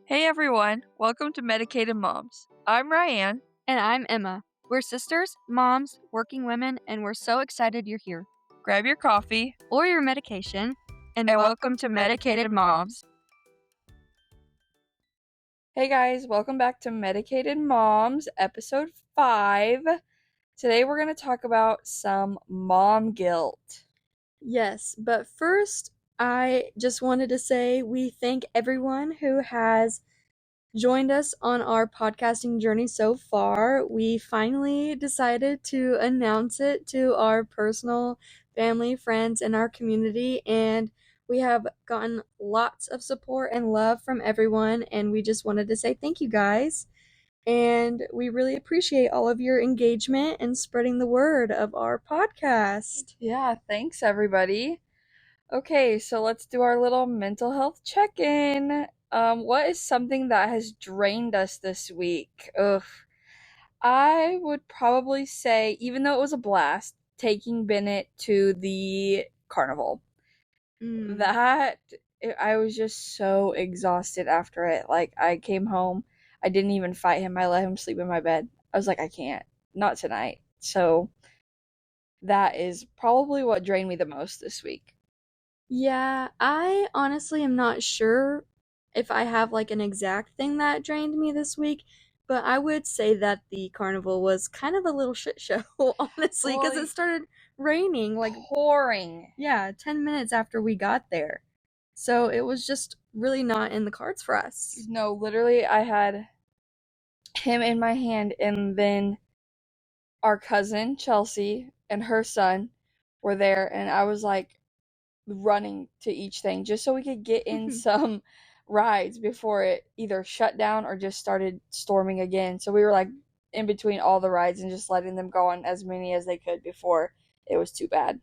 Hey everyone, welcome to Medicated Moms. I'm Ryan. And I'm Emma. We're sisters, moms, working women, and we're so excited you're here. Grab your coffee Or your medication, and welcome to Medicated Moms. Hey guys, welcome back to Medicated Moms, episode 5. Today we're going to talk about some mom guilt. Yes, but first, I just wanted to say we thank everyone who has joined us on our podcasting journey so far. We finally decided to announce it to our personal family, friends, and our community, and we have gotten lots of support and love from everyone, and we just wanted to say thank you guys. And we really appreciate all of your engagement and spreading the word of our podcast. Yeah, thanks everybody. Okay, so let's do our little mental health check-in. What is something that has drained us this week? I would probably say, even though it was a blast, taking Bennett to the carnival. I was just so exhausted after it. Like, I came home, I didn't even fight him. I let him sleep in my bed. I was like, I can't. Not tonight. So, that is probably what drained me the most this week. Yeah, I honestly am not sure if I have like an exact thing that drained me this week, but I would say that the carnival was kind of a little shit show, honestly, because it started raining like pouring. Yeah, 10 minutes after we got there. So it was just really not in the cards for us. No, literally, I had him in my hand, and then our cousin, Chelsea, and her son were there, and I was like running to each thing just so we could get in some rides before it either shut down or just started storming again. So we were like in between all the rides and just letting them go on as many as they could before it was too bad.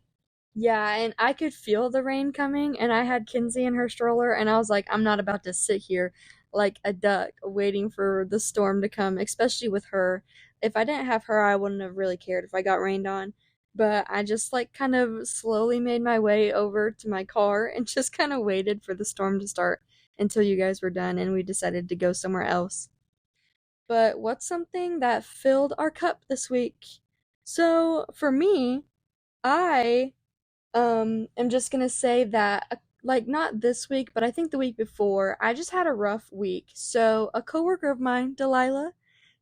Yeah, and I could feel the rain coming, and I had Kinsey in her stroller, and I was like, I'm not about to sit here like a duck waiting for the storm to come, especially with her. If I didn't have her, I wouldn't have really cared if I got rained on. But I just like kind of slowly made my way over to my car and just kind of waited for the storm to start until you guys were done and we decided to go somewhere else. But what's something that filled our cup this week? So for me, I am just gonna say that, like, not this week, but I think the week before, I just had a rough week. So, a coworker of mine, Delilah,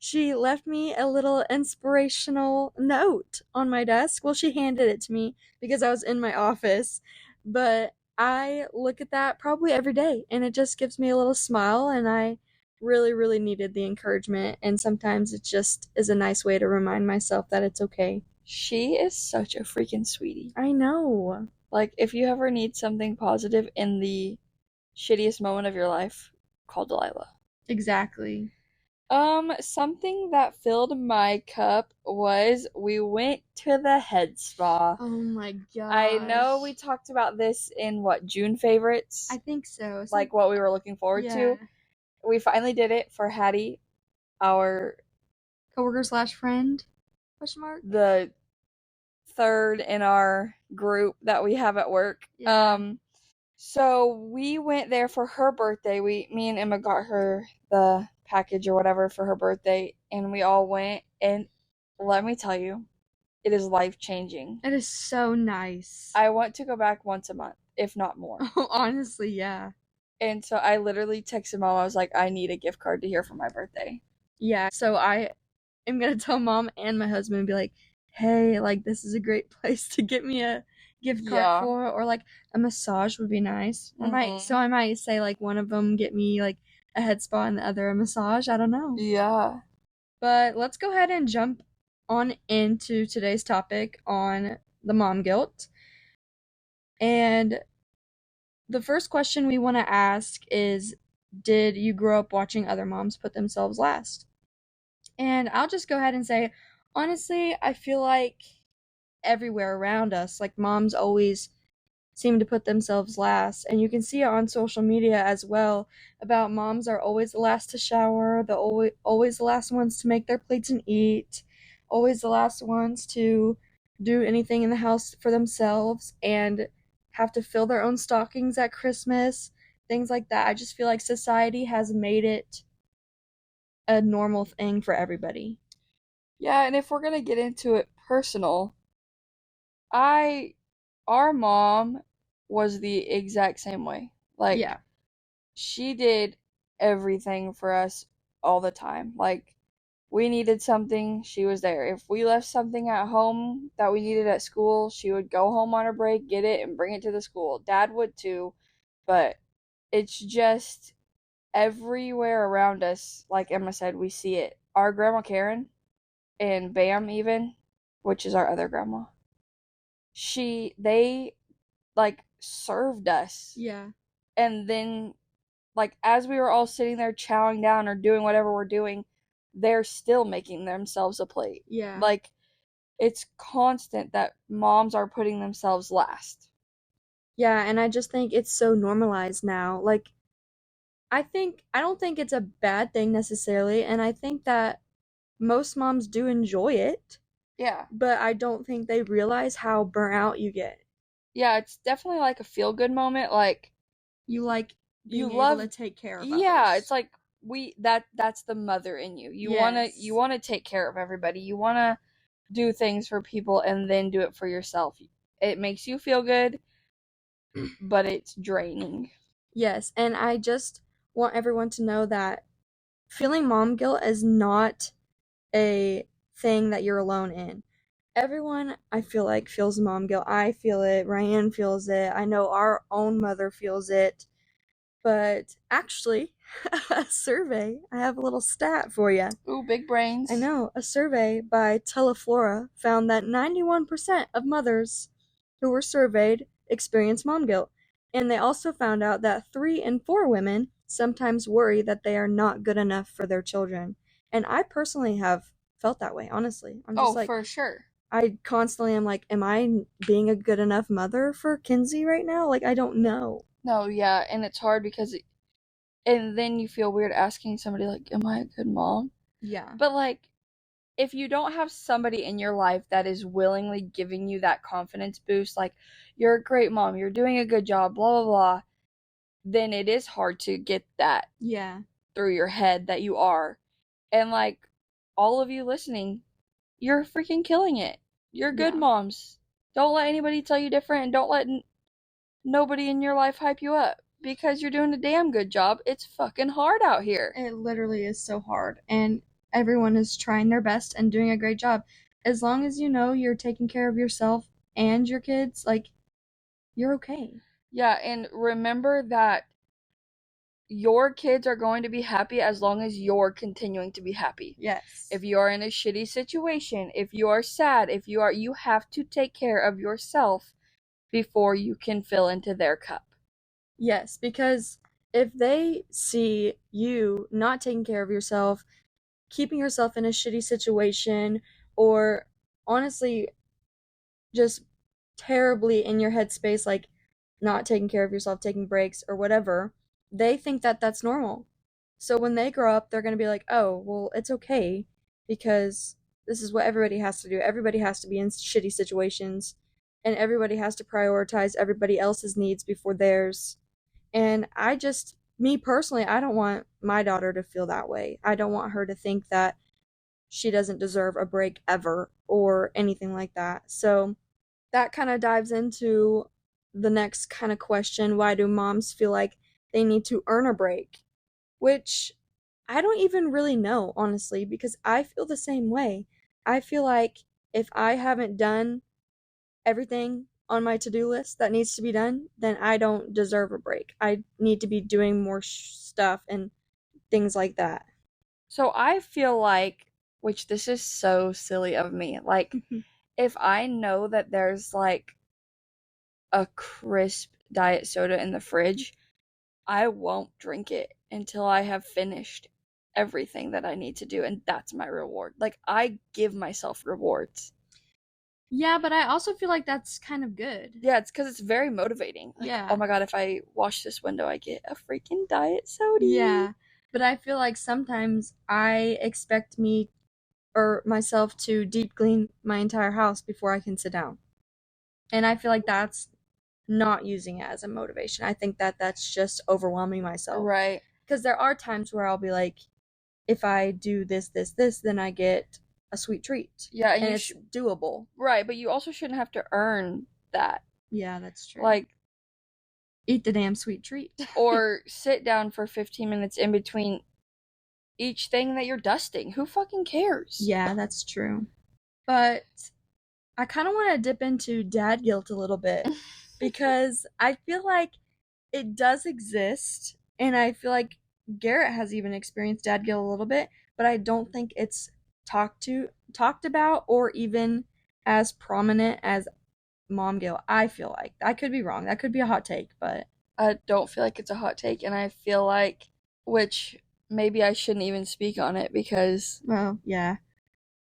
she left me a little inspirational note on my desk. Well, she handed it to me because I was in my office, but I look at that probably every day, and it just gives me a little smile, and I really, really needed the encouragement, and sometimes it just is a nice way to remind myself that it's okay. She is such a freaking sweetie. I know. Like, if you ever need something positive in the shittiest moment of your life, call Delilah. Exactly. Something that filled my cup was we went to the head spa. Oh my gosh. I know we talked about this in June favorites? I think so. Like what we were looking forward to. We finally did it for Hattie, our coworker / friend? Question mark. The third in our group that we have at work. Yeah. So we went there for her birthday. Me and Emma got her the package or whatever for her birthday, and we all went, and let me tell you, it is life-changing. It is so nice. I want to go back once a month, if not more. Oh, honestly, yeah. And so I literally texted Mom, I was like, I need a gift card to here for my birthday. Yeah, so I am gonna tell Mom and my husband and be like, hey, like, this is a great place to get me a gift card for, or like a massage would be nice. I might say like one of them get me like a head spa and the other a massage. I don't know. Yeah. But let's go ahead and jump on into today's topic on the mom guilt. And the first question we want to ask is, did you grow up watching other moms put themselves last? And I'll just go ahead and say, honestly, I feel like everywhere around us, like, moms always seem to put themselves last, and you can see it on social media as well, about moms are always the last to shower, they're always the last ones to make their plates and eat, always the last ones to do anything in the house for themselves, and have to fill their own stockings at Christmas, things like that. I just feel like society has made it a normal thing for everybody. Yeah, and if we're gonna get into it personal, I our mom was the exact same way. Like Yeah. she did everything for us all the time. Like we needed something, she was there. If we left something at home that we needed at school, she would go home on her break, get it, and bring it to the school. Dad would too, but it's just everywhere around us, like Emma said, we see it. Our grandma Karen and Bam even, which is our other grandma, they like served us. Yeah. And then like as we were all sitting there chowing down or doing whatever we're doing, they're still making themselves a plate. Yeah. Like it's constant that moms are putting themselves last. Yeah, and I just think it's so normalized now. Like I don't think it's a bad thing necessarily, and I think that most moms do enjoy it, Yeah. but I don't think they realize how burnt out you get. Yeah, it's definitely like a feel good moment. Like You like you being love able to take care of yeah, others. it's like that's the mother in you. Yes. You wanna take care of everybody. You wanna do things for people and then do it for yourself. It makes you feel good, but it's draining. Yes, and I just want everyone to know that feeling mom guilt is not a thing that you're alone in. Everyone, I feel like, feels mom guilt. I feel it. Ryan feels it. I know our own mother feels it. But actually, a survey, I have a little stat for you. Ooh, big brains. I know, a survey by Teleflora found that 91% of mothers who were surveyed experience mom guilt. And they also found out that 3 in 4 women sometimes worry that they are not good enough for their children. And I personally have felt that way, honestly. I'm just for sure. I constantly am like, am I being a good enough mother for Kinsey right now? Like, I don't know. No, yeah, and it's hard because and then you feel weird asking somebody like, "Am I a good mom?" Yeah. But like if you don't have somebody in your life that is willingly giving you that confidence boost, like you're a great mom, you're doing a good job, blah blah blah, then it is hard to get that Yeah. through your head that you are. And like all of you listening, you're freaking killing it. You're good Yeah. moms. Don't let anybody tell you different, and don't let nobody in your life hype you up because you're doing a damn good job. It's fucking hard out here. It literally is so hard. And everyone is trying their best and doing a great job. As long as you know you're taking care of yourself and your kids, like, you're okay. Yeah, and remember that your kids are going to be happy as long as you're continuing to be happy. Yes. If you are in a shitty situation, if you are sad, you have to take care of yourself before you can fill into their cup. Yes, because if they see you not taking care of yourself, keeping yourself in a shitty situation, or honestly just terribly in your headspace, like not taking care of yourself, taking breaks, or whatever, they think that that's normal. So when they grow up, they're going to be like, oh, well, it's okay because this is what everybody has to do. Everybody has to be in shitty situations, and everybody has to prioritize everybody else's needs before theirs. And me personally, I don't want my daughter to feel that way. I don't want her to think that she doesn't deserve a break ever or anything like that. So that kind of dives into the next kind of question: why do moms feel like they need to earn a break? Which I don't even really know, honestly, because I feel the same way. I feel like if I haven't done everything on my to-do list that needs to be done, then I don't deserve a break. I need to be doing more stuff and things like that. So I feel like, which this is so silly of me, like if I know that there's like a crisp diet soda in the fridge, I won't drink it until I have finished everything that I need to do, and that's my reward. Like I give myself rewards. Yeah, but I also feel like that's kind of good. Yeah, it's because it's very motivating. Like, Yeah. oh my god, if I wash this window, I get a freaking diet soda. Yeah, but I feel like sometimes I expect me or myself to deep clean my entire house before I can sit down. And I feel like that's not using it as a motivation. I think that that's just overwhelming myself. Right. Because there are times where I'll be like, if I do this, then I get a sweet treat. Yeah, and it's doable. Right, but you also shouldn't have to earn that. Yeah, that's true. Like, eat the damn sweet treat. or sit down for 15 minutes in between each thing that you're dusting. Who fucking cares? Yeah, that's true. But I kind of want to dip into dad guilt a little bit because I feel like it does exist, and I feel like Garrett has even experienced dad guilt a little bit, but I don't think it's talked about or even as prominent as mom guilt. I feel like I could be wrong. That could be a hot take, but I don't feel like it's a hot take, and I feel like, which maybe I shouldn't even speak on it because well, yeah.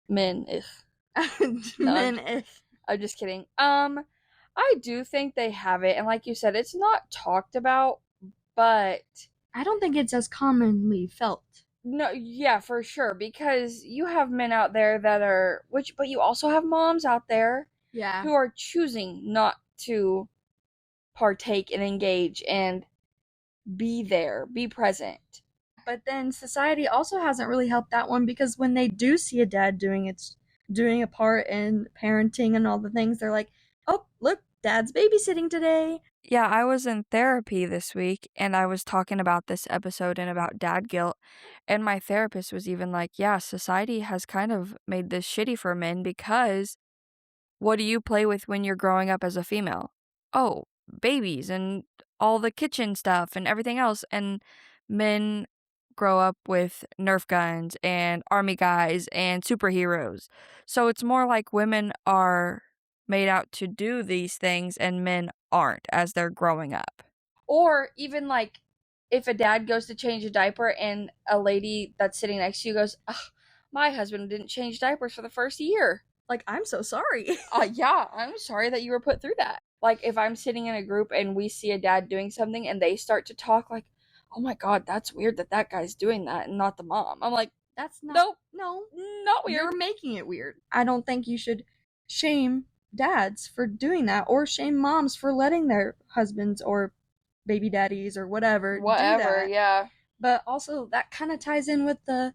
men, if Men, if I'm just kidding. I do think they have it, and like you said, it's not talked about, but I don't think it's as commonly felt. no, yeah, for sure, because you have men out there that are, but you also have moms out there Yeah. who are choosing not to partake and engage and be there, be present. But then society also hasn't really helped that one, because when they do see a dad doing a part in parenting and all the things, they're like, oh, look, dad's babysitting today. Yeah, I was in therapy this week and I was talking about this episode and about dad guilt. And my therapist was even like, yeah, society has kind of made this shitty for men because what do you play with when you're growing up as a female? Oh, babies and all the kitchen stuff and everything else. And men grow up with Nerf guns and army guys and superheroes. So it's more like women are made out to do these things and men aren't as they're growing up. Or even like if a dad goes to change a diaper and a lady that's sitting next to you goes, ugh, my husband didn't change diapers for the first year. Like, I'm so sorry. Yeah, I'm sorry that you were put through that. Like, if I'm sitting in a group and we see a dad doing something and they start to talk like, oh my god, that's weird that guy's doing that and not the mom. I'm like, That's not. nope, No. not weird. You're making it weird. I don't think you should shame dads for doing that, or shame moms for letting their husbands or baby daddies or whatever do that. Yeah. But also, that kind of ties in with the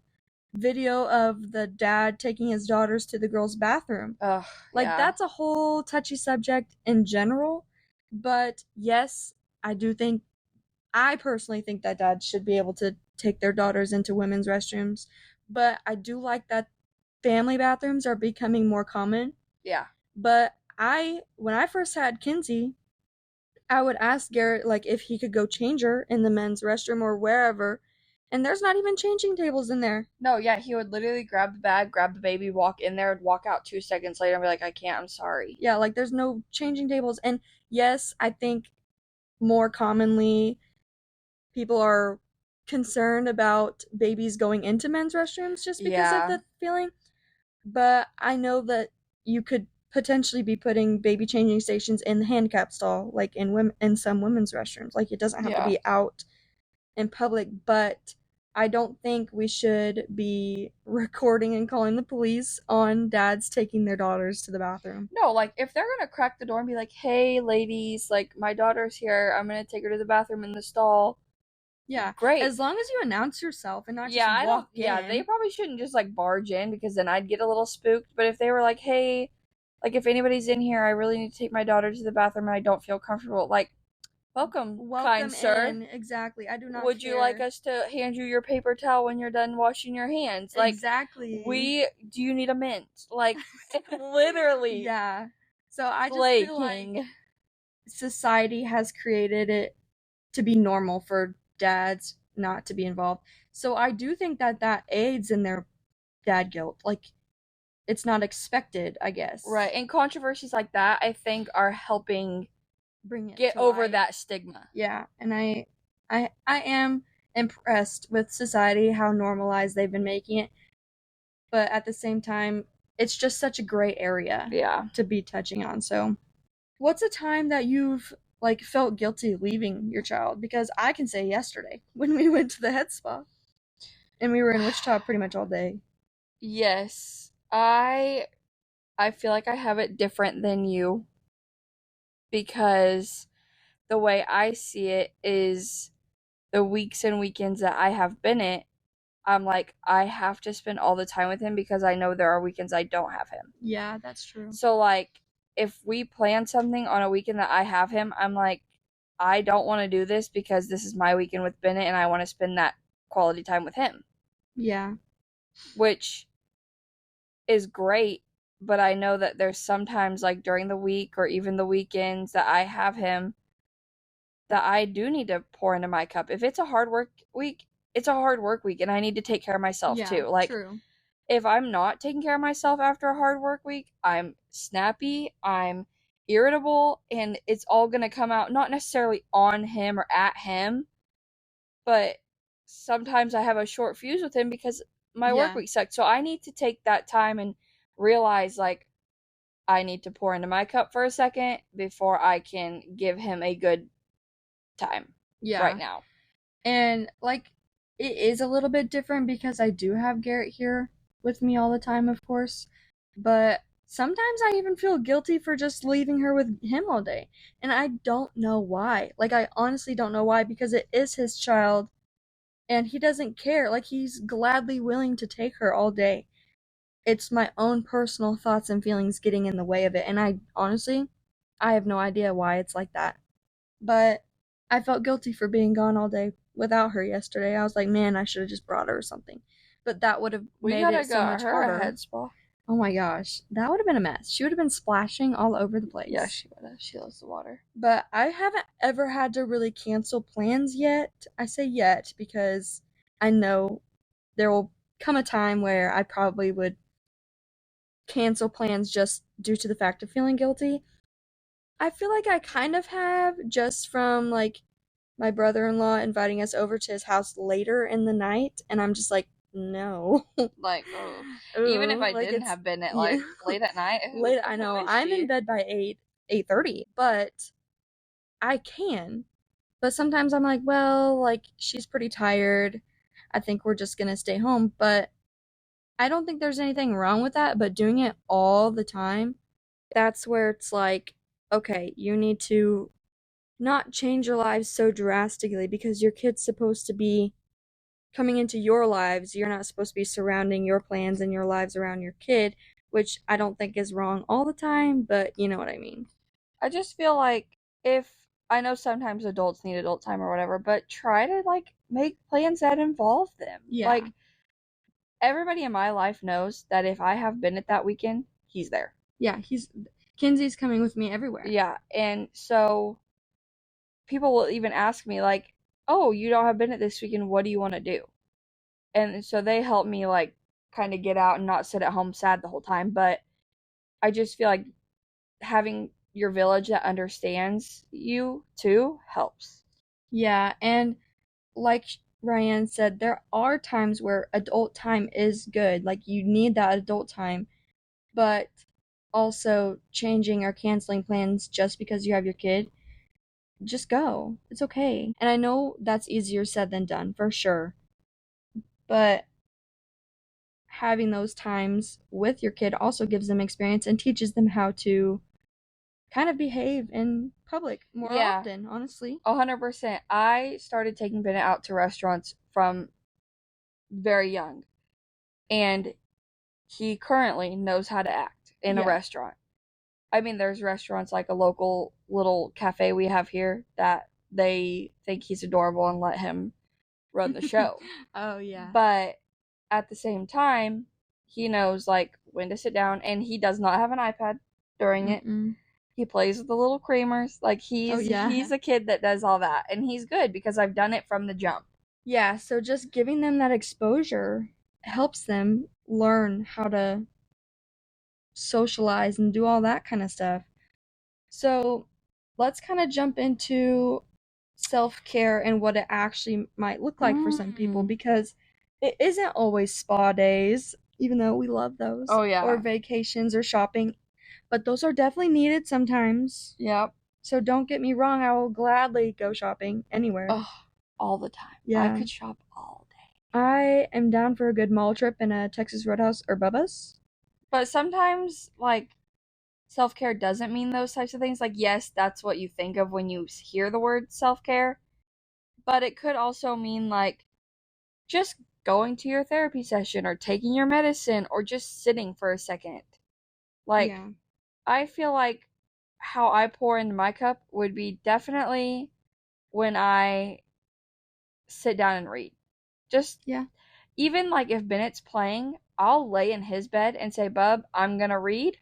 video of the dad taking his daughters to the girls' bathroom. Ugh, Like, yeah. that's a whole touchy subject in general. But yes, I personally think that dads should be able to take their daughters into women's restrooms. But I do like that family bathrooms are becoming more common. Yeah. But when I first had Kinsey, I would ask Garrett, like, if he could go change her in the men's restroom or wherever, and there's not even changing tables in there. No, yeah, he would literally grab the bag, grab the baby, walk in there, and walk out 2 seconds later and be like, I can't, I'm sorry. Yeah, like, there's no changing tables. And yes, I think more commonly people are concerned about babies going into men's restrooms just because of the feeling. But I know that you could potentially be putting baby changing stations in the handicap stall, like in some women's restrooms. Like, it doesn't have to be out in public. But I don't think we should be recording and calling the police on dads taking their daughters to the bathroom. No, like, if they're gonna crack the door and be like, hey, ladies, like, my daughter's here, I'm gonna take her to the bathroom in the stall. Yeah, great. As long as you announce yourself and not just walk in. Yeah, they probably shouldn't just, like, barge in, because then I'd get a little spooked. But if they were like, hey, like, if anybody's in here, I really need to take my daughter to the bathroom and I don't feel comfortable, like, welcome kind sir. In. Exactly. I do not Would care. you like us to hand you your paper towel when you're done washing your hands? Like, exactly. Do you need a mint? Like, literally. Yeah. So I just feel like society has created it to be normal for dads not to be involved. So I do think that aids in their dad guilt. Like, it's not expected, I guess. Right. And controversies like that, I think, are helping get over that stigma. Yeah. And I am impressed with society, how normalized they've been making it. But at the same time, it's just such a gray area to be touching on. So what's a time that you've like felt guilty leaving your child? Because I can say yesterday when we went to the head spa and we were in Wichita pretty much all day. Yes. I feel like I have it different than you, because the way I see it is the weeks and weekends that I have Bennett, I'm like, I have to spend all the time with him because I know there are weekends I don't have him. Yeah, that's true. So, like, if we plan something on a weekend that I have him, I'm like, I don't want to do this because this is my weekend with Bennett and I want to spend that quality time with him. Yeah. Which is great, but I know that there's sometimes, like, during the week or even the weekends that I have him that I do need to pour into my cup. If it's a hard work week, it's a hard work week and I need to take care of myself too. Like, true. if I'm not taking care of myself after a hard work week, I'm snappy, I'm irritable, and it's all going to come out not necessarily on him or at him, but sometimes I have a short fuse with him because my work week sucked. So I need to take that time and realize, like, I need to pour into my cup for a second before I can give him a good time right now. And, like, it is a little bit different because I do have Garrett here with me all the time, of course, but sometimes I even feel guilty for just leaving her with him all day, and I don't know why. Like, I honestly don't know why, because it is his child, and he doesn't care. Like, he's gladly willing to take her all day. It's my own personal thoughts and feelings getting in the way of it, and I have no idea why it's like that. But I felt guilty for being gone all day without her yesterday. I was like, man, I should have just brought her or something. But that would have made it so much harder. Head spa. Oh my gosh, that would have been a mess. She would have been splashing all over the place. Yeah, she would have. She loves the water. But I haven't ever had to really cancel plans yet. I say yet because I know there will come a time where I probably would cancel plans just due to the fact of feeling guilty. I feel like I kind of have, just from, like, my brother-in-law inviting us over to his house later in the night, and I'm just like, no. Like, even if I didn't have Bennett, like, late at night. Late, I know. I'm in bed by 8:30, but I can. But sometimes I'm like, well, like, she's pretty tired. I think we're just gonna stay home. But I don't think there's anything wrong with that, but doing it all the time, that's where it's like, okay, you need to not change your lives so drastically because your kid's supposed to be coming into your lives. You're not supposed to be surrounding your plans and your lives around your kid, which I don't think is wrong all the time, but you know what I mean. I just feel like I know sometimes adults need adult time or whatever, but try to, like, make plans that involve them. Yeah. Like, everybody in my life knows that if I have Bennett that weekend, he's there. Yeah, Kinsey's coming with me everywhere. Yeah, and so people will even ask me, like, oh, you don't have Bennett this weekend, what do you want to do? And so they help me, like, kind of get out and not sit at home sad the whole time. But I just feel like having your village that understands you too helps. Yeah, and like Ryan said, there are times where adult time is good. Like, you need that adult time, but also changing or canceling plans just because you have your kid, just go. It's okay. And I know that's easier said than done, for sure. But having those times with your kid also gives them experience and teaches them how to kind of behave in public more often, honestly. 100%. I started taking Bennett out to restaurants from very young, and he currently knows how to act in a restaurant. I mean, there's restaurants like a local little cafe we have here that they think he's adorable and let him run the show. Oh, yeah. But at the same time, he knows, like, when to sit down, and he does not have an iPad during it. He plays with the little creamers. Like, he's a kid that does all that, and he's good because I've done it from the jump. Yeah, so just giving them that exposure helps them learn how to socialize and do all that kind of stuff. So let's kind of jump into self-care and what it actually might look like for some people, because it isn't always spa days, even though we love those. Oh, yeah. Or vacations or shopping. But those are definitely needed sometimes. Yep. So don't get me wrong, I will gladly go shopping anywhere. Oh, all the time. Yeah. I could shop all day. I am down for a good mall trip in a Texas Roadhouse or Bubba's. But sometimes, like, self-care doesn't mean those types of things. Like, yes, that's what you think of when you hear the word self-care, but it could also mean like just going to your therapy session or taking your medicine or just sitting for a second. Like, Yeah. I feel like how I pour into my cup would be definitely when I sit down and read. Just, Yeah. even like if Bennett's playing, I'll lay in his bed and say, Bub, I'm gonna read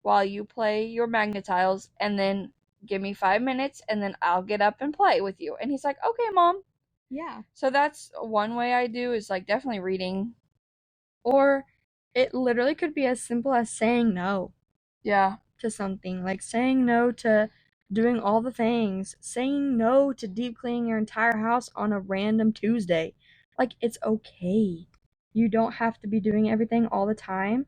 while you play your Magna-Tiles, and then give me 5 minutes, and then I'll get up and play with you. And he's like, okay, Mom. Yeah. So that's one way I do, is like definitely reading. Or it literally could be as simple as saying no Yeah. to something, like saying no to doing all the things, saying no to deep cleaning your entire house on a random Tuesday. Like, it's okay. You don't have to be doing everything all the time.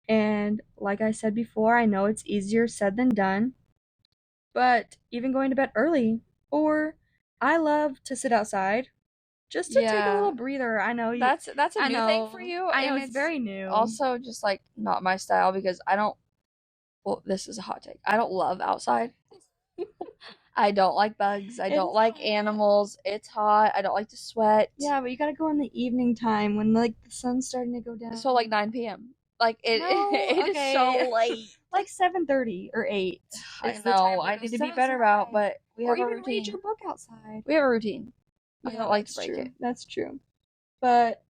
And like I said before, I know it's easier said than done, but even going to bed early, or I love to sit outside just to take a Yeah. little breather. I know That's a I new thing for know, you, I know and it's very new. also just like not my style, because I don't, well, this is a hot take. I don't love outside. I don't like bugs. I It don't is like hot. animals. It's hot. I don't like to sweat. Yeah, but you gotta go in the evening time when like the sun's starting to go down. So like 9 p.m. Like it No, it is okay. so late. Like 7:30 or 8. I is the time know. to I go need to sit be better about, outside. but we Or have a even read routine. your book outside. We have a routine. I Yeah, don't like to that's break true. it. That's true. But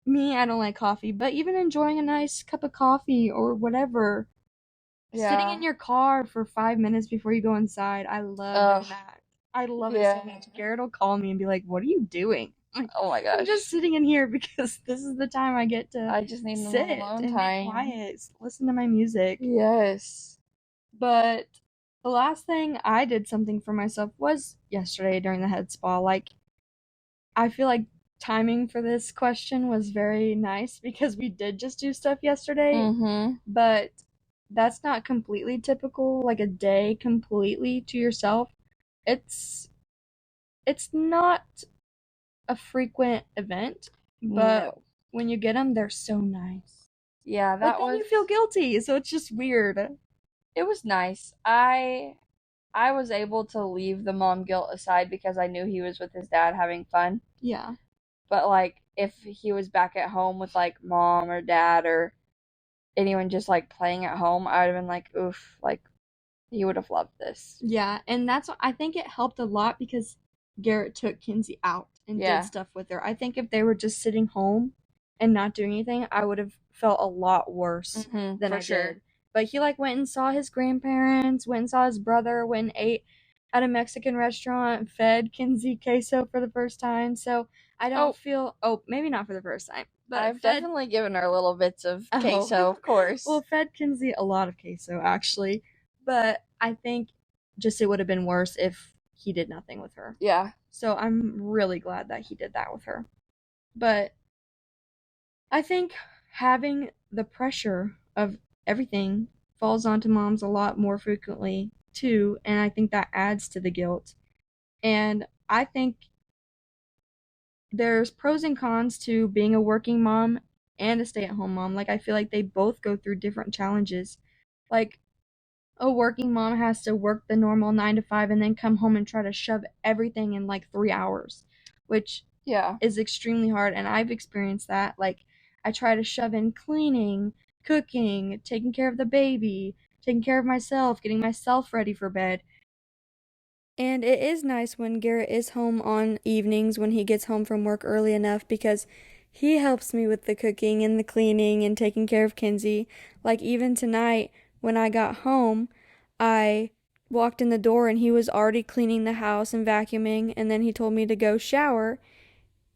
me, I don't like coffee. But even enjoying a nice cup of coffee or whatever, sitting in Yeah. your car for 5 minutes before you go inside, I love Ugh. doing that. I love it Yeah. so much. Garrett will call me and be like, "What are you doing?" I'm like, Oh my I'm just gosh. sitting in here because this is the time I get to I just need a sit little alone and time. be quiet, listen to my music. Yes. But the last thing I did something for myself was yesterday during the head spa. Like, I feel like timing for this question was very nice because we did just do stuff yesterday, Mm-hmm. but that's not completely typical, like a day completely to yourself. It's not a frequent event, but No. when you get them, they're so nice. Yeah, But that then was, you feel guilty, so it's just weird. it was nice. I was able to leave the mom guilt aside because I knew he was with his dad having fun. Yeah. But like if he was back at home with like mom or dad or anyone just like playing at home, I would have been like, oof, like he would have loved this. Yeah, and that's I think it helped a lot because Garrett took Kinsey out and Yeah. did stuff with her. I think if they were just sitting home and not doing anything, I would have felt a lot worse Mm-hmm, than for I sure. did. But he like went and saw his grandparents, went and saw his brother, went and ate at a Mexican restaurant, fed Kinsey queso for the first time. So I don't feel maybe not for the first time, but I've definitely given her little bits of queso, of course. Well, fed Kinsey a lot of queso actually, but I think just it would have been worse if he did nothing with her. Yeah. So I'm really glad that he did that with her. But I think having the pressure of everything falls onto moms a lot more frequently too, and I think that adds to the guilt. And I think there's pros and cons to being a working mom and a stay-at-home mom. Like, I feel like they both go through different challenges. Like, a working mom has to work the normal 9 to 5 and then come home and try to shove everything in like 3 hours, which is extremely hard, and I've experienced that. Like, I try to shove in cleaning, cooking, taking care of the baby, taking care of myself, getting myself ready for bed. And it is nice when Garrett is home on evenings when he gets home from work early enough because he helps me with the cooking and the cleaning and taking care of Kinsey. Like, even tonight when I got home, I walked in the door and he was already cleaning the house and vacuuming, and then he told me to go shower.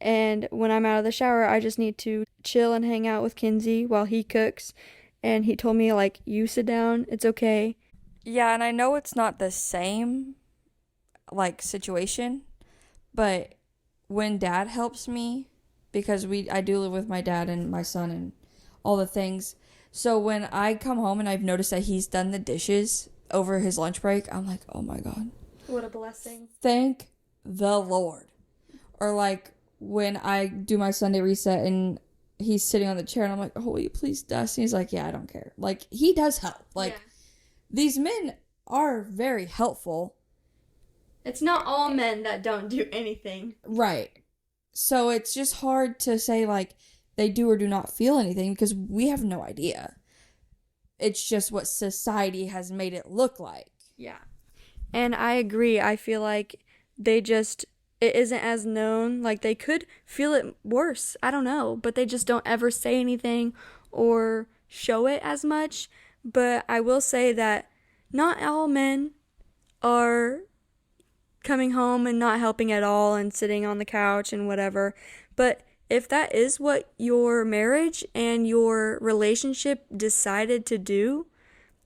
And when I'm out of the shower, I just need to chill and hang out with Kinsey while he cooks. And he told me, like, you sit down, it's okay. Yeah, and I know it's not the same like situation, but when dad helps me, because I do live with my dad and my son and all the things, so when I come home and I've noticed that he's done the dishes over his lunch break, I'm like, oh my god, what a blessing, thank the Lord. Or like when I do my Sunday reset and he's sitting on the chair and I'm like, oh, will you please dust? And he's like, yeah, I don't care. Like, he does help. Like, these men are very helpful. It's not all men that don't do anything. Right. So it's just hard to say, like, they do or do not feel anything because we have no idea. It's just what society has made it look like. Yeah. And I agree. I feel like it isn't as known. Like, they could feel it worse. I don't know. But they just don't ever say anything or show it as much. But I will say that not all men are coming home and not helping at all and sitting on the couch and whatever. But if that is what your marriage and your relationship decided to do,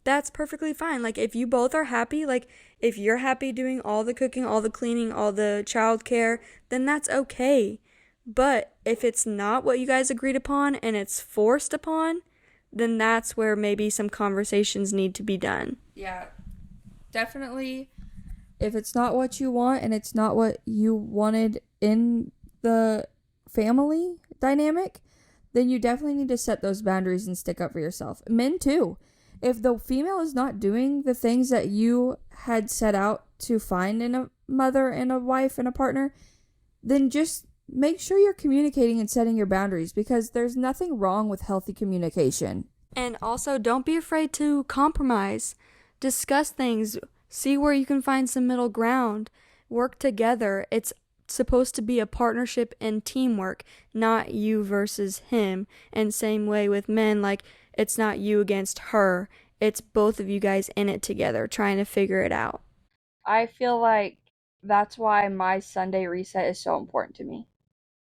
that's perfectly fine. Like, if you both are happy, like, if you're happy doing all the cooking, all the cleaning, all the childcare, then that's okay. But if it's not what you guys agreed upon and it's forced upon, then that's where maybe some conversations need to be done. Yeah, definitely. If it's not what you want and it's not what you wanted in the family dynamic, then you definitely need to set those boundaries and stick up for yourself. Men too. If the female is not doing the things that you had set out to find in a mother and a wife and a partner, then just make sure you're communicating and setting your boundaries, because there's nothing wrong with healthy communication. And also, don't be afraid to compromise. Discuss things. See where you can find some middle ground. Work together. It's supposed to be a partnership and teamwork, not you versus him. And same way with men, like, it's not you against her. It's both of you guys in it together, trying to figure it out. I feel like that's why my Sunday reset is so important to me.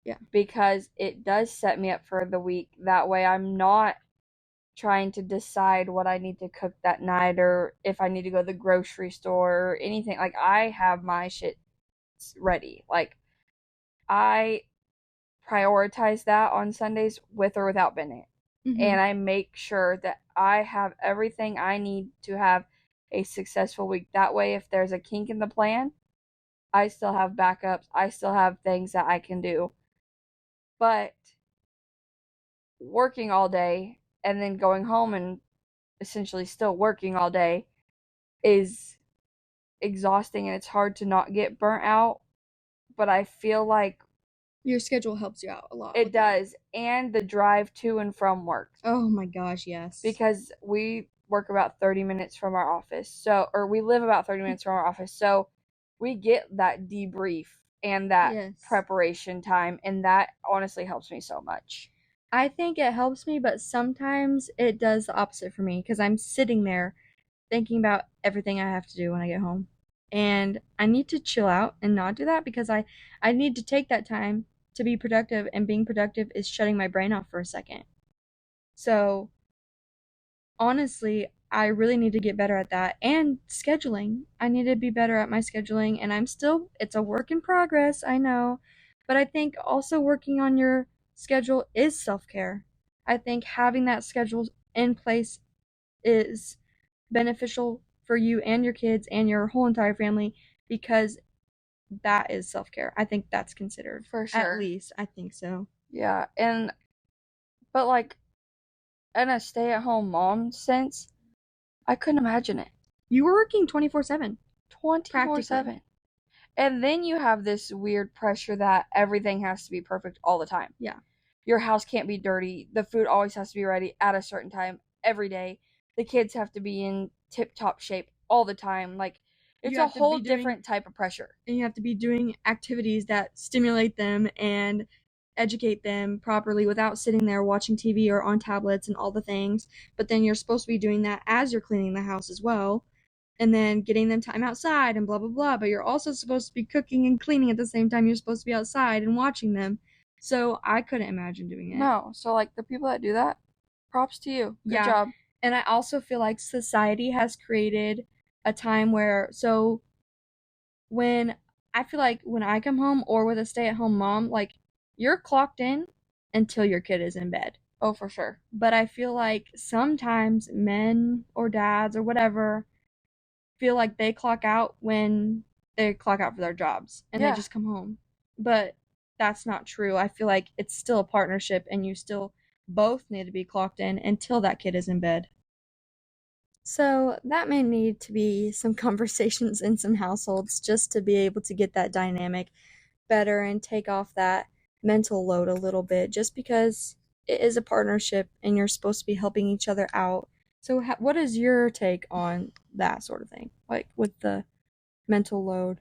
Yeah. Because it does set me up for the week. That way I'm not trying to decide what I need to cook that night or if I need to go to the grocery store or anything. Like, I have my shit ready. Like, I prioritize that on Sundays with or without Bennett. Mm-hmm. And I make sure that I have everything I need to have a successful week. That way, if there's a kink in the plan, I still have backups. I still have things that I can do. But working all day and then going home and essentially still working all day is exhausting, and it's hard to not get burnt out. But I feel like your schedule helps you out a lot. It does. And the drive to and from work. Oh my gosh, yes. Because we work about 30 minutes from our office. Or we live about 30 minutes from our office. So we get that debrief and that preparation time. And that honestly helps me so much. I think it helps me, but sometimes it does the opposite for me, because I'm sitting there thinking about everything I have to do when I get home. And I need to chill out and not do that, because I need to take that time to be productive, and being productive is shutting my brain off for a second. So honestly, I really need to get better at that. And scheduling. I need to be better at my scheduling, and it's a work in progress, I know. But I think also working on your schedule is self-care. I think having that schedule in place is beneficial for you and your kids and your whole entire family, because that is self-care. I think that's considered. For sure. At least, I think so. Yeah, but like, in a stay-at-home mom sense, I couldn't imagine it. You were working 24/7. 24/7. And then you have this weird pressure that everything has to be perfect all the time. Yeah. Your house can't be dirty. The food always has to be ready at a certain time every day. The kids have to be in tip-top shape all the time. Like, it's a whole different type of pressure. And you have to be doing activities that stimulate them and educate them properly without sitting there watching TV or on tablets and all the things. But then you're supposed to be doing that as you're cleaning the house as well. And then getting them time outside and blah, blah, blah. But you're also supposed to be cooking and cleaning at the same time. You're supposed to be outside and watching them. So I couldn't imagine doing it. No. So, like, the people that do that, props to you. Good job. And I also feel like society has created a time where, so when I feel like when I come home or with a stay-at-home mom, like, you're clocked in until your kid is in bed. Oh, for sure. But I feel like sometimes men or dads or whatever feel like they clock out when they clock out for their jobs and they just come home. But that's not true. I feel like it's still a partnership, and you still both need to be clocked in until that kid is in bed. So that may need to be some conversations in some households just to be able to get that dynamic better and take off that mental load a little bit, just because it is a partnership and you're supposed to be helping each other out. So, what is your take on that sort of thing, like with the mental load?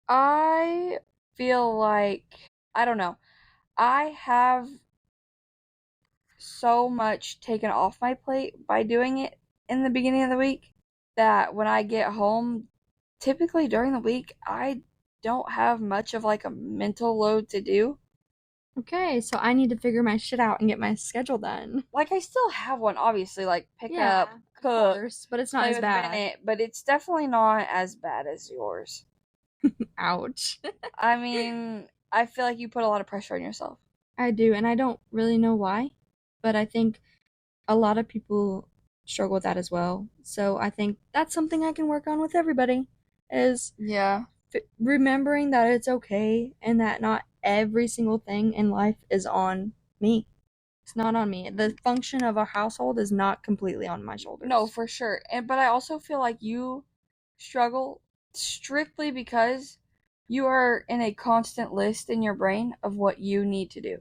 I feel like, I don't know. I have so much taken off my plate by doing it in the beginning of the week that when I get home, typically during the week, I don't have much of like a mental load to do. Okay, so I need to figure my shit out and get my schedule done. Like I still have one, obviously, like pick Yeah, up, of cook, course, but it's not play as with bad. Bennett, but it's definitely not as bad as yours. Ouch. I mean, I feel like you put a lot of pressure on yourself. I do, and I don't really know why, but I think a lot of people struggle with that as well. So I think that's something I can work on with everybody is Yeah. remembering that it's okay and that not every single thing in life is on me. It's not on me. The function of our household is not completely on my shoulders. No, for sure. But I also feel like you struggle strictly because you are in a constant list in your brain of what you need to do.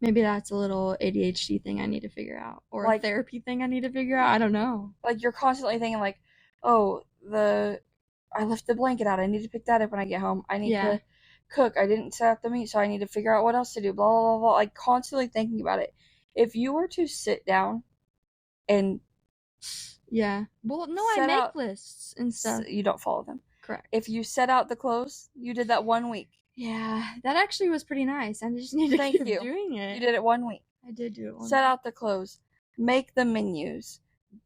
Maybe that's a little ADHD thing I need to figure out, or a therapy thing I need to figure out. I don't know. Like you're constantly thinking like, "Oh, I left the blanket out. I need to pick that up when I get home. I need to cook. I didn't set up the meat, so I need to figure out what else to do." Blah blah blah blah. Like constantly thinking about it. If you were to sit down and Yeah. Well, no, I make lists and stuff. You don't follow them. Correct. If you set out the clothes, you did that 1 week. Yeah, that actually was pretty nice. I just need to keep doing it. You did it 1 week. I did do it 1 Set week. out the clothes. Make the menus.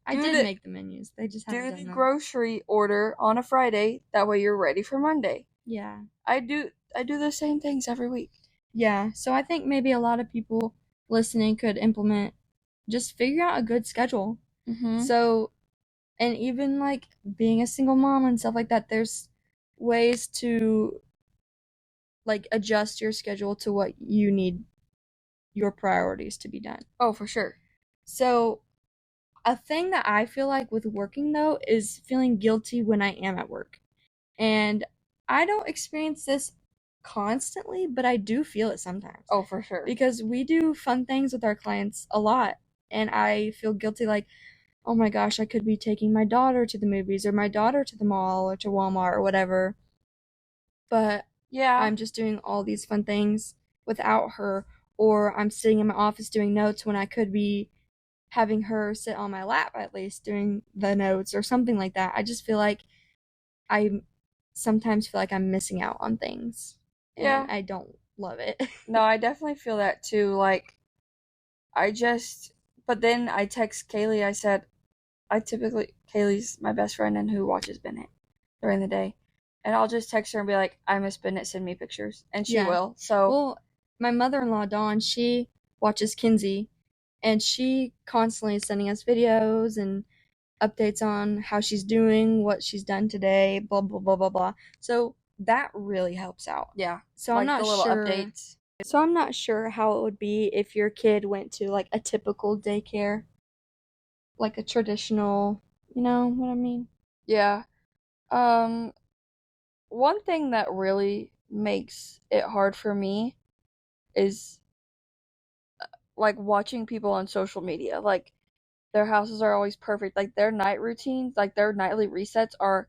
I did make the menus. They just haven't done Do the them. grocery order on a Friday. That way you're ready for Monday. Yeah. I do the same things every week. Yeah, so I think maybe a lot of people listening could implement, just figure out a good schedule. Mm-hmm. So, and even like being a single mom and stuff like that, there's ways to like adjust your schedule to what you need your priorities to be done. Oh, for sure. So, a thing that I feel like with working though is feeling guilty when I am at work. And I don't experience this constantly, but I do feel it sometimes. Oh, for sure. Because we do fun things with our clients a lot, and I feel guilty like, oh my gosh, I could be taking my daughter to the movies or my daughter to the mall or to Walmart or whatever. But yeah, I'm just doing all these fun things without her, or I'm sitting in my office doing notes when I could be having her sit on my lap at least doing the notes or something like that. I just feel like I sometimes feel like I'm missing out on things. And I don't love it. No, I definitely feel that too. Like, but then I text Kaylee. I said, Kaylee's my best friend and who watches Bennett during the day. And I'll just text her and be like, I miss Bennett, send me pictures. And she will. So, well, my mother-in-law, Dawn, she watches Kinsey, and she constantly is sending us videos and updates on how she's doing, what she's done today, blah, blah, blah, blah, blah. So that really helps out. Yeah. So like I'm not sure. Updates. So I'm not sure how it would be if your kid went to like a typical daycare, like a traditional, you know what I mean? Yeah. One thing that really makes it hard for me is like watching people on social media. Like their houses are always perfect. Like their night routines, like their nightly resets are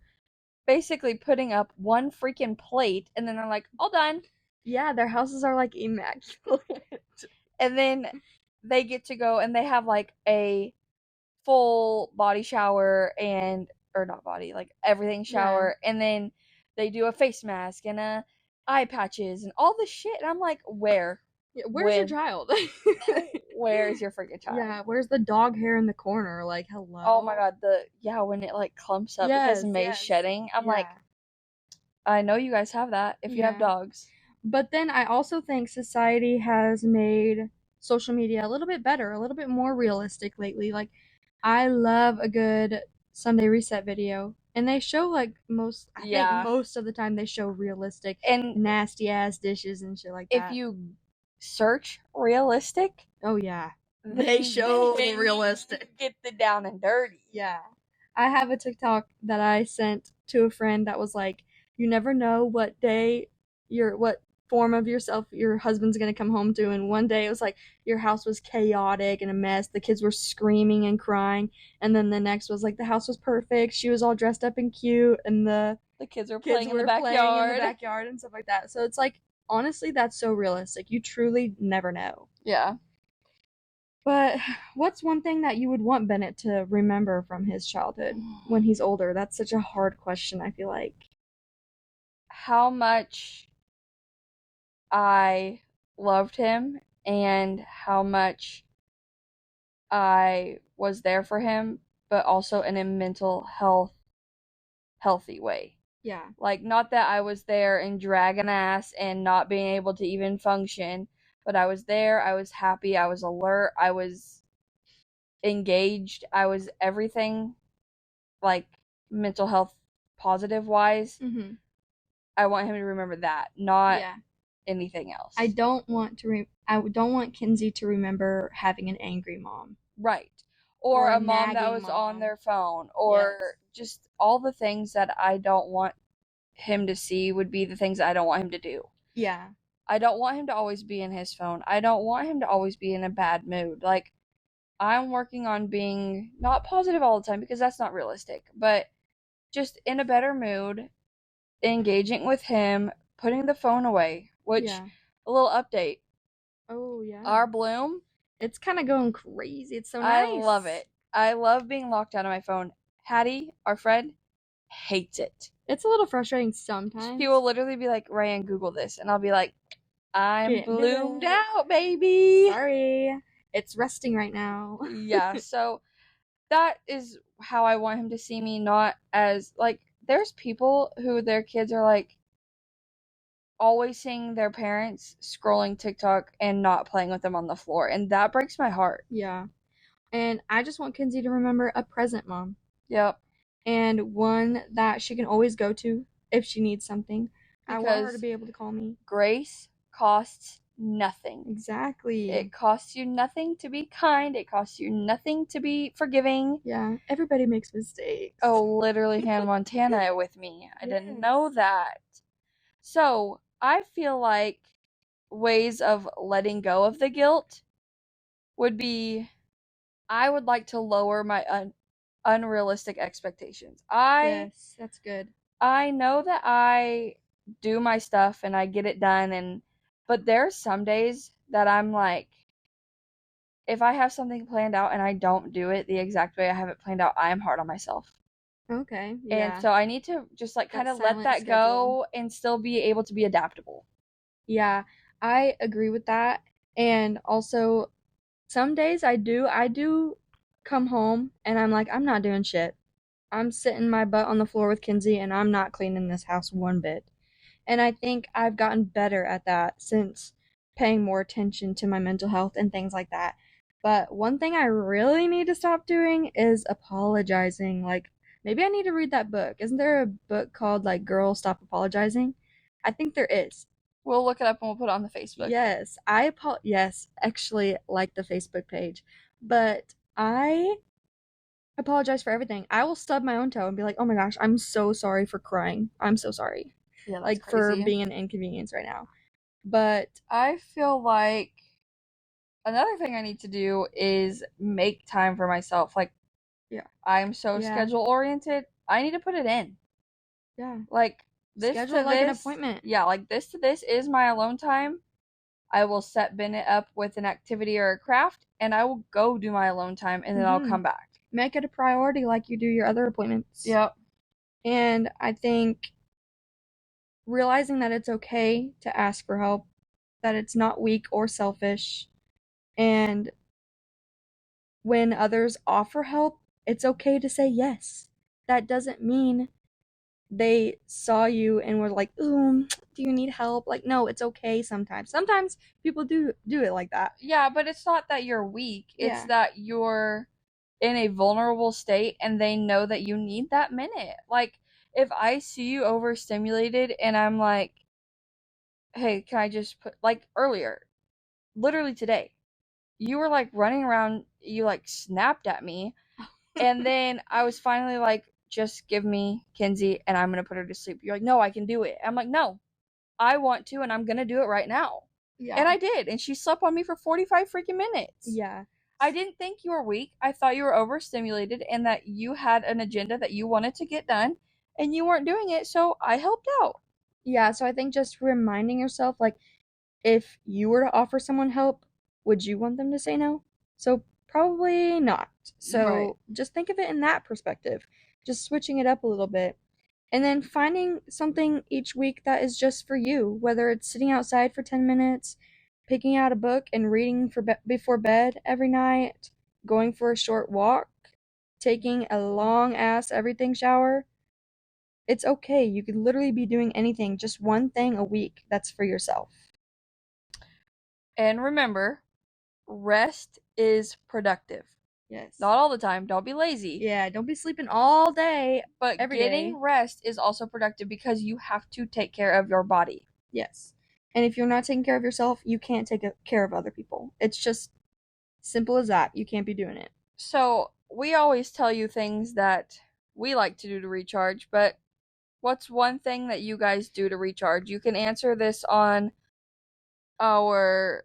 basically putting up one freaking plate and then they're like, all done. Yeah, their houses are like immaculate. And then they get to go and they have like a full body shower or not body, like everything shower. Yeah. And then they do a face mask and eye patches and all this shit. And I'm like, where? Yeah, where's your child? Where's your freaking child? Yeah, where's the dog hair in the corner? Like, hello. Oh my god, when it like clumps up because May's shedding. I'm like, I know you guys have that if you have dogs. But then I also think society has made social media a little bit better, a little bit more realistic lately. Like, I love a good Sunday reset video. And they show like I think most of the time they show realistic and nasty ass dishes and shit like that. If you search realistic, oh yeah, they show the then realistic. get the down and dirty. Yeah. I have a TikTok that I sent to a friend that was like, you never know what form of yourself your husband's gonna come home to. And one day it was like your house was chaotic and a mess. The kids were screaming and crying. And then the next was like the house was perfect. She was all dressed up and cute, and the kids were kids playing in were the backyard. playing in the backyard and stuff like that. So it's like, honestly, that's so realistic. You truly never know. Yeah. But what's one thing that you would want Bennett to remember from his childhood when he's older? That's such a hard question, I feel like. How much I loved him and how much I was there for him, but also in a mental healthy way. Yeah. Like, not that I was there and dragging ass and not being able to even function, but I was there, I was happy, I was alert, I was engaged, I was everything, like, mental health positive wise. Mm-hmm. I want him to remember that, not anything else. I don't want Kinsey to remember having an angry mom. Right. Or a mom that nagging was mom. on their phone, or just all the things that I don't want him to see would be the things that I don't want him to do. Yeah. I don't want him to always be in his phone. I don't want him to always be in a bad mood. Like, I'm working on being not positive all the time because that's not realistic, but just in a better mood, engaging with him, putting the phone away, which, a little update. Oh, yeah. Our Bloom, it's kind of going crazy. It's so nice. I love it. I love being locked out of my phone. Hattie, our friend, hates it. It's a little frustrating sometimes. She will literally be like, Ryan, Google this. And I'll be like, I'm bloomed out, baby. Sorry. It's resting right now. Yeah, so that is how I want him to see me, not as, like, there's people who their kids are, like, always seeing their parents scrolling TikTok and not playing with them on the floor, and that breaks my heart. Yeah. And I just want Kinsey to remember a present mom. Yep. And one that she can always go to if she needs something. I want her to be able to call me. Grace costs nothing. Exactly. It costs you nothing to be kind. It costs you nothing to be forgiving. Yeah. Everybody makes mistakes. Oh, literally Hannah Montana with me. I didn't know that. So, I feel like ways of letting go of the guilt would be, I would like to lower my unrealistic expectations. Yes, that's good. I know that I do my stuff and I get it done, but there's some days that I'm like, if I have something planned out and I don't do it the exact way I have it planned out, I am hard on myself. Okay. Yeah. And so I need to just like kind of let that go and still be able to be adaptable. Yeah, I agree with that. And also, some days I do come home and I'm like, I'm not doing shit. I'm sitting my butt on the floor with Kinsey and I'm not cleaning this house one bit. And I think I've gotten better at that since paying more attention to my mental health and things like that. But one thing I really need to stop doing is apologizing. Like, maybe I need to read that book. Isn't there a book called, like, Girl, Stop Apologizing? I think there is. We'll look it up and we'll put it on the Facebook. Yes, actually like the Facebook page. But I apologize for everything. I will stub my own toe and be like, oh my gosh, I'm so sorry for crying. I'm so sorry. Yeah, like, crazy. For being an inconvenience right now. But I feel like another thing I need to do is make time for myself. Like, I'm so schedule oriented. I need to put it in. Yeah. Like, this schedule to like this, an appointment. Yeah, like this to this is my alone time. I will set Bennett up with an activity or a craft, and I will go do my alone time, and then I'll come back. Make it a priority like you do your other appointments. Yep. And I think realizing that it's okay to ask for help, that it's not weak or selfish, and when others offer help, it's okay to say yes. That doesn't mean they saw you and were like, ooh, do you need help? Like, no, it's okay sometimes. Sometimes people do it like that. Yeah, but it's not that you're weak. It's that you're in a vulnerable state and they know that you need that minute. Like, if I see you overstimulated and I'm like, hey, can I just put, like, earlier, literally today, you were like running around, you like snapped at me. And then I was finally like, just give me Kinsey and I'm gonna put her to sleep. You're like, no, I can do it. I'm like, no, I want to and I'm gonna do it right now. Yeah. And I did. And she slept on me for 45 freaking minutes. Yeah. I didn't think you were weak. I thought you were overstimulated and that you had an agenda that you wanted to get done and you weren't doing it, so I helped out. Yeah, so I think just reminding yourself, like, if you were to offer someone help, would you want them to say no? So probably not. So Right. just think of it in that perspective, just switching it up a little bit. And then finding something each week that is just for you, whether it's sitting outside for 10 minutes, picking out a book and reading before bed every night, going for a short walk, taking a long ass everything shower. It's okay. You could literally be doing anything, just one thing a week that's for yourself. And remember, rest is productive. Yes. Not all the time. Don't be lazy. Yeah, don't be sleeping all day. But every getting day. rest is also productive because you have to take care of your body. Yes. And if you're not taking care of yourself, you can't take care of other people. It's just simple as that. You can't be doing it. So, we always tell you things that we like to do to recharge, but what's one thing that you guys do to recharge? You can answer this on our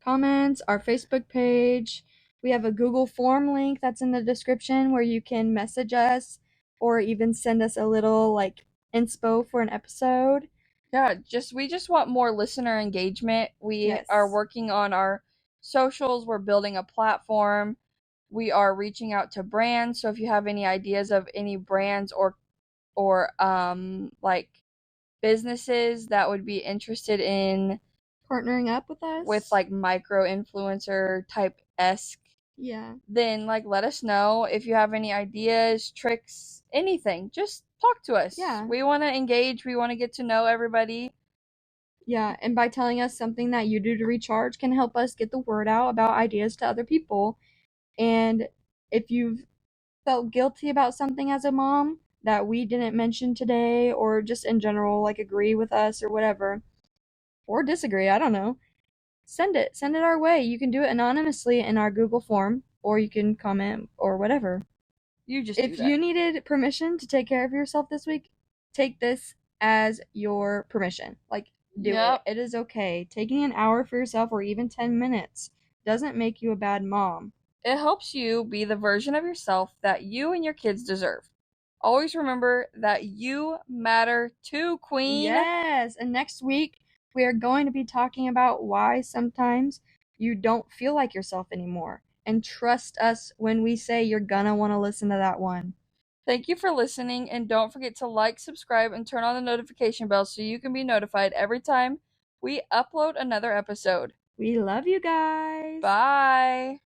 comments, our Facebook page. We have a Google form link that's in the description where you can message us or even send us a little like inspo for an episode. Yeah, we just want more listener engagement. We are working on our socials. We're building a platform. We are reaching out to brands. So if you have any ideas of any brands or like businesses that would be interested in partnering up with us with like micro influencer type esque, then like let us know. If you have any ideas, tricks, anything, just talk to us. Yeah, we want to engage. We want to get to know everybody. Yeah, and by telling us something that you do to recharge can help us get the word out about ideas to other people. And if you've felt guilty about something as a mom that we didn't mention today, or just in general, like agree with us or whatever, or disagree, I don't know, send it our way. You can do it anonymously in our Google form, or you can comment or whatever. If you needed permission to take care of yourself this week, take this as your permission. Like, do it. It is okay. Taking an hour for yourself or even 10 minutes doesn't make you a bad mom. It helps you be the version of yourself that you and your kids deserve. Always remember that you matter too, queen. Yes, and next week we are going to be talking about why sometimes you don't feel like yourself anymore. And trust us when we say you're gonna want to listen to that one. Thank you for listening, and don't forget to like, subscribe, and turn on the notification bell so you can be notified every time we upload another episode. We love you guys. Bye.